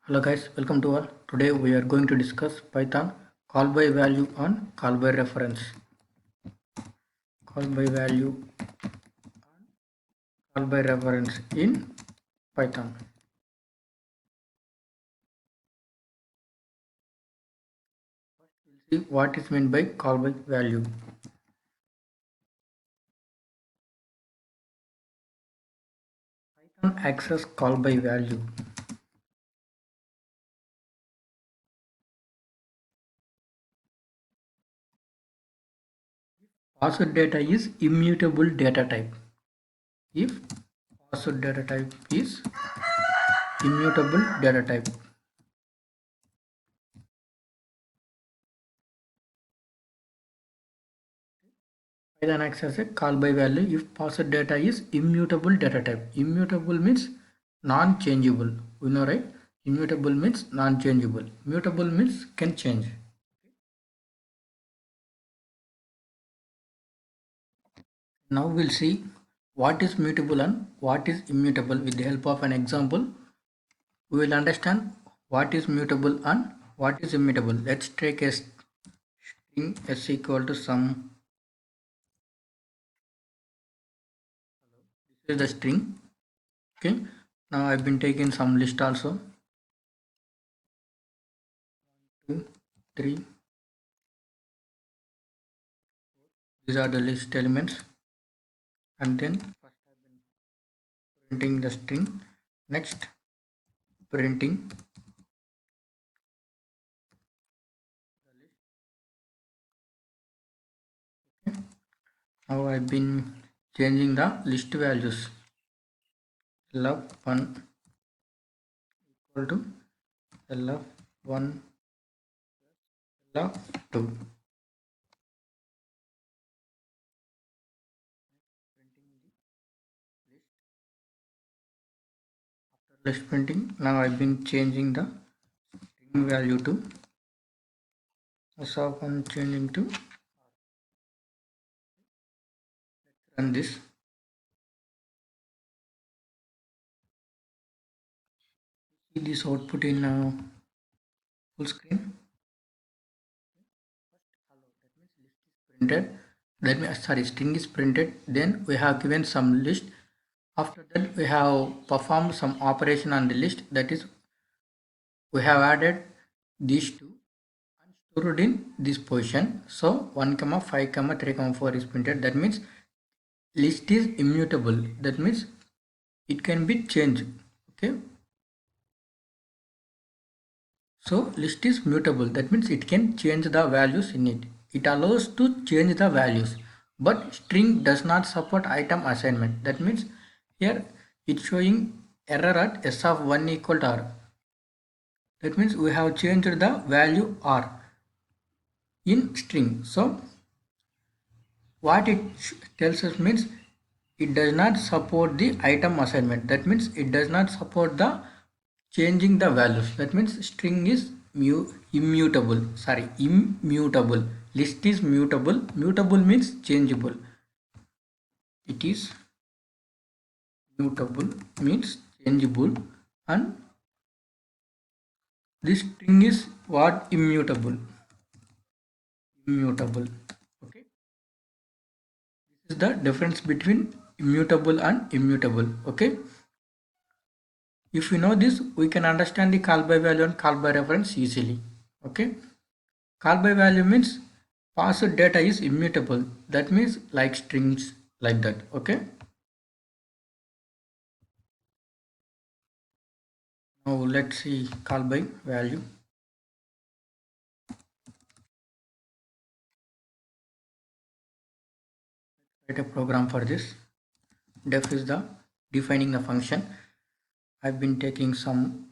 Hello guys, welcome to all. Today we are going to discuss Python call by value and call by reference. Call by value, call by reference in Python. See what is meant by call by value. Python access call by value. Password data is immutable data type. If password data type is immutable data type. Python access a call by value if password data is immutable data type. Immutable means non-changeable. We know, right? Immutable means non-changeable. Mutable means can change. Now we'll see what is mutable and what is immutable with the help of an example. We will understand what is mutable and what is immutable. Let's take a string s equal to sum. This is the string. Okay. Now I've been taking some list also. 2, 3. These are the list elements. And then first I've been printing the string. Next printing the list. Okay. Now I've been changing the list values. lf1 equal to lf1 lf2. Printing the list. After list printing, now I've been changing the string value to s of 1 changing to. Let's run this. See this output in full screen. Hello, that means list is printed. That means string is printed. Then we have given some list. After that we have performed some operation on the list, that is we have added these two and stored in this position. So 1 comma 5 comma 3 comma 4 is printed. That means list is immutable. That means it can be changed. Okay, so list is mutable. That means it can change the values in it. It allows to change the values, but string does not support item assignment. That means here it's showing error at s of 1 equal to r. That means we have changed the value r in string. So what it tells us means it does not support the item assignment. That means it does not support the changing the values. That means string is immutable. Sorry, immutable. List is mutable. Mutable means changeable. It is mutable means changeable, and this string is what? Immutable. Immutable. Okay, this is the difference between immutable and immutable. Okay, if we know this, we can understand the call by value and call by reference easily. Okay, call by value means password data is immutable. That means like strings, like that. Okay, now let's see call by value. Write a program for this. Def is the defining the function. I've been taking some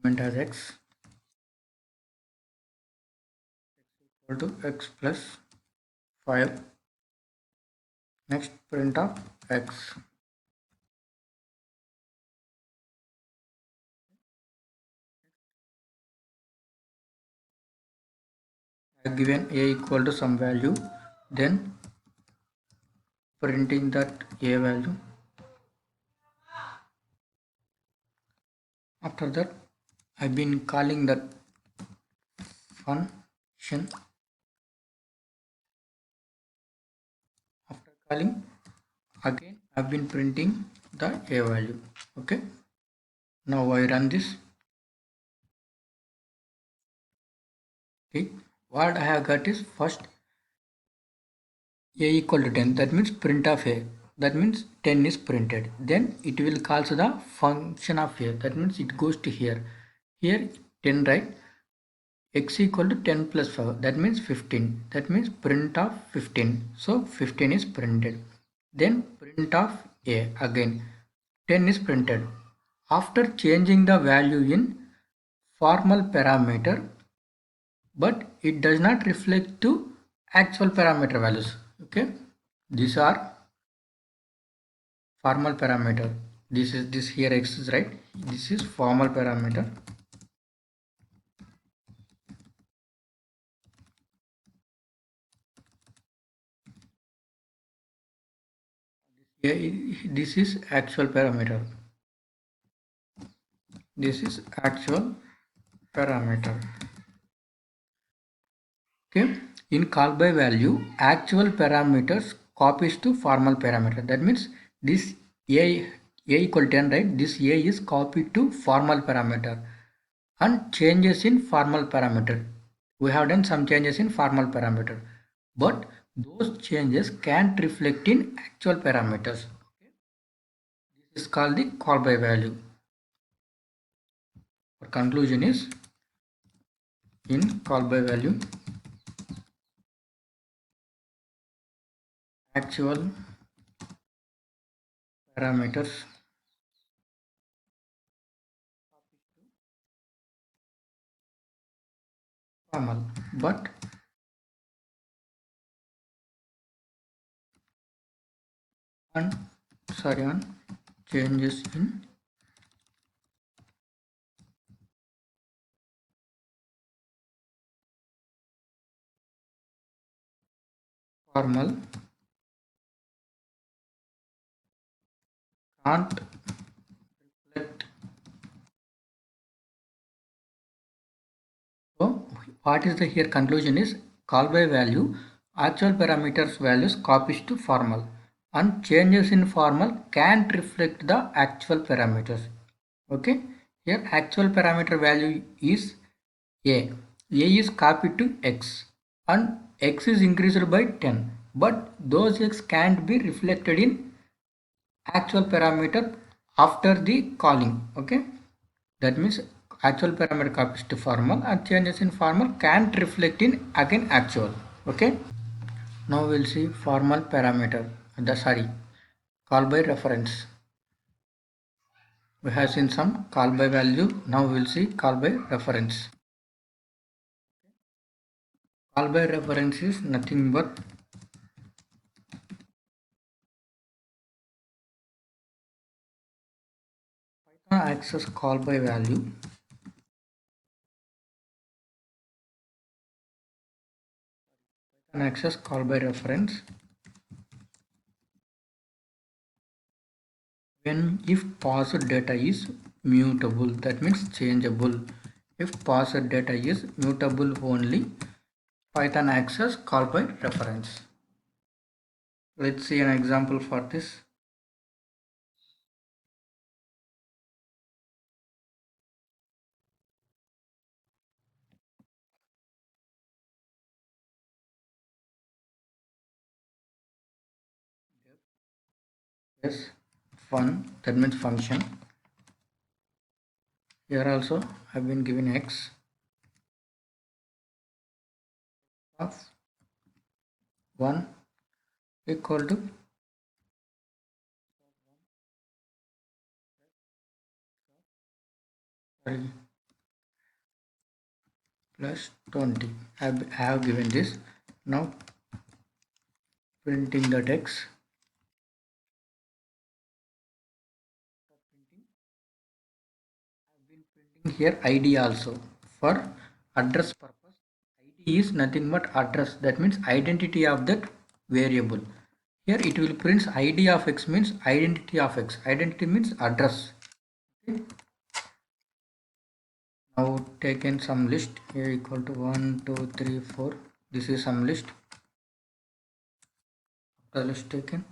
argument as x equal to x plus 5. Next print of x. I've given a equal to some value, then printing that a value. After that, I've been calling that function. After calling, again I've been printing the a value. Okay, now I run this. Okay, what I have got is first a equal to 10, that means print of a, that means 10 is printed. Then it will call the function of a, that means it goes to here 10, right? X equal to 10 plus 5, that means 15, that means print of 15, so 15 is printed. Then print of a, again 10 is printed. After changing the value in formal parameter, but it does not reflect to actual parameter values. Okay, these are formal parameter. This here x is right, this is formal parameter. This is actual parameter. This is actual parameter. Okay, in call by value, actual parameters copies to formal parameter. That means this a equal 10, right? This a is copied to formal parameter and changes in formal parameter. We have done some changes in formal parameter, but those changes can't reflect in actual parameters. Okay? This is called the call by value. Our conclusion is, in call by value, actual parameters formal, but on changes in formal can't reflect. So what is the here conclusion is, call by value, actual parameters values copies to formal and changes in formal can't reflect the actual parameters. Okay, here actual parameter value is a is copied to x and x is increased by 10, but those x can't be reflected in actual parameter after the calling. Okay, that means actual parameter copies to formal and changes in formal can't reflect in again actual. Okay, now we'll see formal parameter, the call by reference. We have seen some call by value, now we'll see call by reference. Call by reference is nothing but Python access call by value. Python access call by reference when if passed data is mutable, that means changeable. If passed data is mutable only, Python access call by reference. Let's see an example for this. Yes, fun, that means function. Here also I've been given x of 1 equal to plus 20. I have given this. Now printing the text. I've been printing here id also for address purpose. Id is nothing but address, that means identity of that variable. Here it will print id of x means identity of x. Identity means address. Okay. Now taken some list here equal to 1 2 3 4. This is some list. After list taken,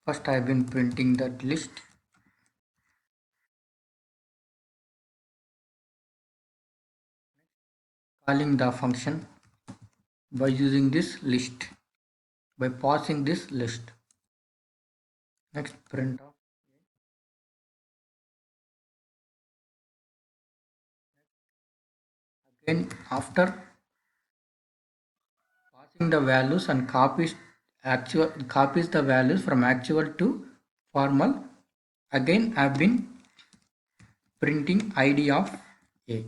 first I have been printing that list. Calling the function by using this list, by passing this list. Next print of again after passing the values and copies the values from actual to formal. Again I have been printing id of a.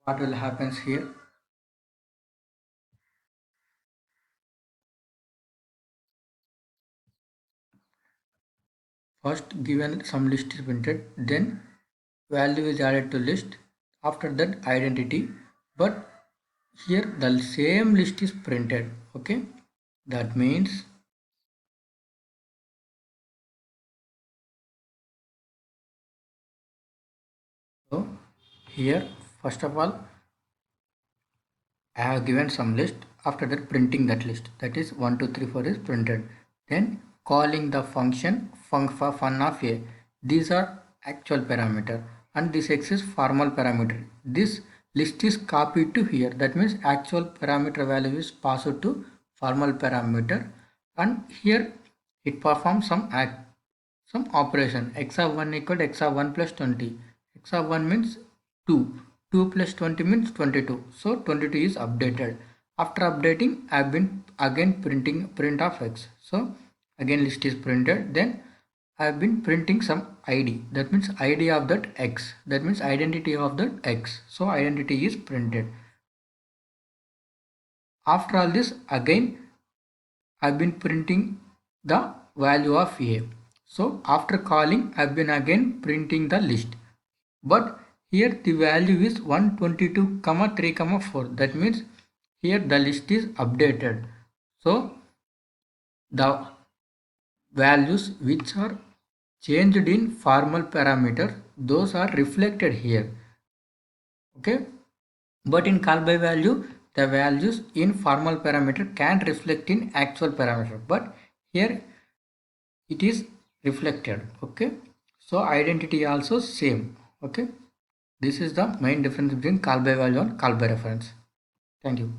What will happens here? First given some list is printed, then value is added to list, after that identity, but here the same list is printed. Okay, that means so here first of all I have given some list, after that printing that list, that is 1 2 3 4 is printed, then calling the function fun of a. These are actual parameter and this x is formal parameter. This list is copied to here, that means actual parameter value is passed to formal parameter, and here it performs some operation. X of 1 equal to x of 1 plus 20. X of 1 means 2. 2 plus 20 means 22. So 22 is updated. After updating, I have been again printing print of x. So again list is printed. Then I have been printing some id. That means id of that x. That means identity of that x. So identity is printed. After all this, again I have been printing the value of a. So after calling, I have been again printing the list. But here the value is 122, 3, 4. That means here the list is updated. So the values which are changed in formal parameter, those are reflected here. Okay. But in call by value, the values in formal parameter can't reflect in actual parameter. But here it is reflected. Okay. So identity also same. Okay. This is the main difference between call by value and call by reference. Thank you.